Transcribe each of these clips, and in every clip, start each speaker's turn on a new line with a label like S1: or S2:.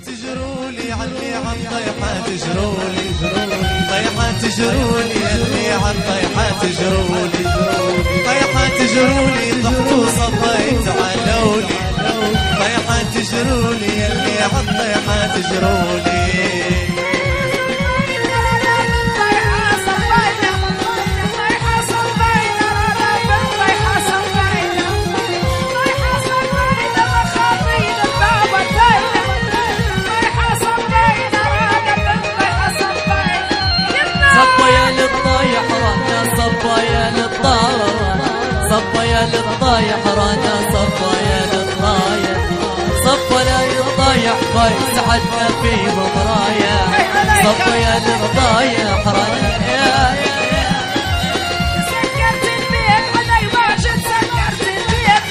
S1: تجرولي علي عالطيحة تجرولي طيحة تجرولي اللي عالطيحة تجرولي طيحة تجرولي ضحت وصفيت علولي طيحة تجرولي اللي عالطيحة تجرولي
S2: صبايا للضايح رانا صبايا للضايح صبايا للضايح باي سعدنا في مرايا صبايا للضايح رانا
S3: سكرت البيت علي واجد سكرت البيت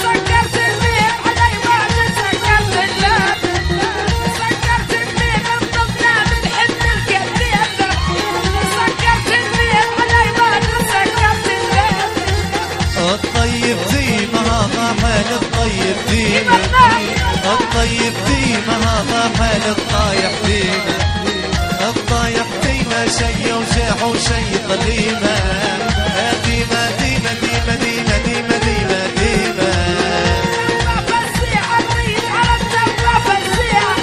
S3: سكرت البيت علي واجد سكرت البيت سكرت البيت انضفنا من حد الكذاب سكرت البيت علي واجد سكرت البيت
S1: الطيب ديما طاحل الطيب ديما الطيب ديما طاحل الطايح ديما الطايح ديما شي وشاح وشي ظليمة ديما ديما ديما ديما ديما ديما ديما
S3: فزيعة الريد على التوبة فزيعة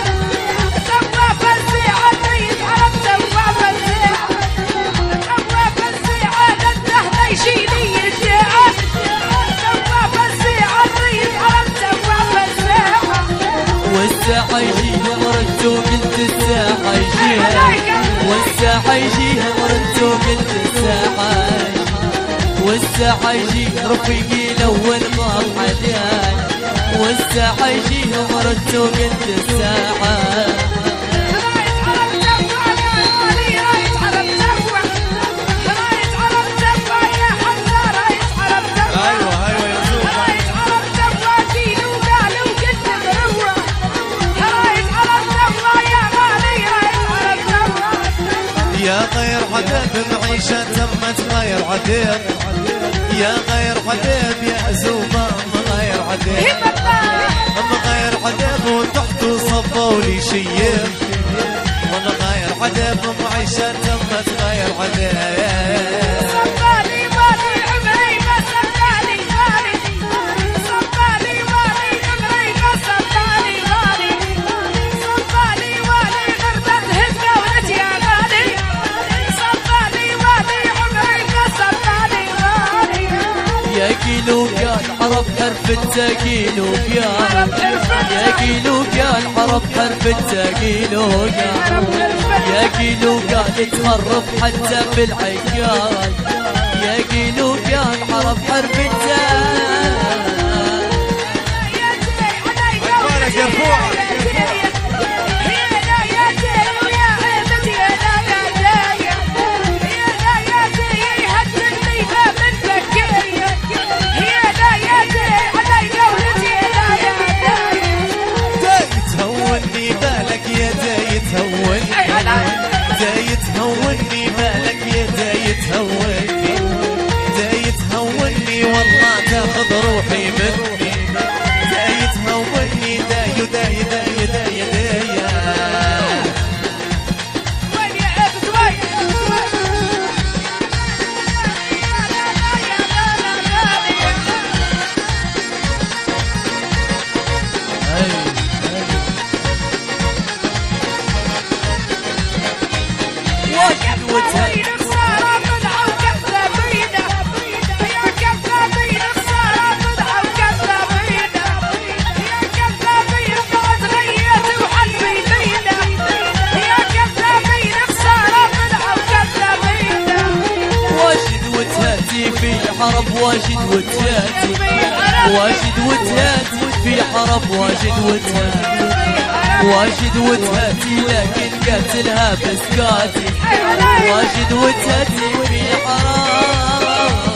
S3: التوبة فزيعة الريد على التوبة فزيعة التوبة فزيعة للدهر يشيلي الجاعة التوبة فزيعة الريد على التوبة فزيعة
S2: والساحة يجيها مرت وقلت الساحة يجيها والساحة يجيها مرت وقلت الساحة والساحة يجيها رفيقي الأول ما بحداي والساحة يجيها مرت وقلت الساحة
S3: رايت على التوبة يا غالي رايت على التوبة رايت على التوبة يا حمزة رايت على التوبة
S1: ايوه يا زوجة
S3: رايت على التوبة دينو قالوا قلت مروة رايت على التوبة يا غالي رايت على التوبة
S1: يا غير عذاب معيشة تمت غير عذاب يا غير عذاب يا زوبة غير عذاب غير عذاب وتحت صبوا لي شيب وانا غير عذاب معيشة تمت غير عذاب
S3: صبالي والي عمري ما صبالي والي صبالي والي عمري ما صبالي والي صبالي والي غربت هزة ولد يا غالي صبالي والي عمري ما صبالي والي
S2: يا كيلو قال حرف حرف التاكيلو قال يا كيلو قال حرف حرف التاكيلو قال يا كيلو قال تخرف حتى في العقال يا كيلو قال حرف حرف التاكيلو
S3: يا جاي علي قولك يا فوق
S1: داي تهوني بالك يا داي تهوني داي تهوني والله تاخذ روحي مني داي تهوني داي داي داي داي داي
S3: وين يا عبد وين
S2: حرب واجد وتاتي واجد وتاتي في حرب واجد وتاتي واجد وتاتي لكن قاتلها بسكاتي واجد وتاتي في حرب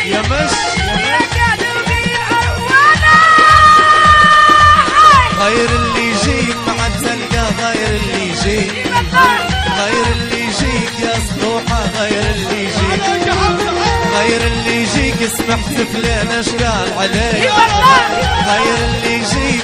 S1: يا مش غير اللي يجي مع تلقى غير اللي يجي غير اللي يجيك غير اللي يجيك اسمح تفلان اشكال عليك غير اللي يجيك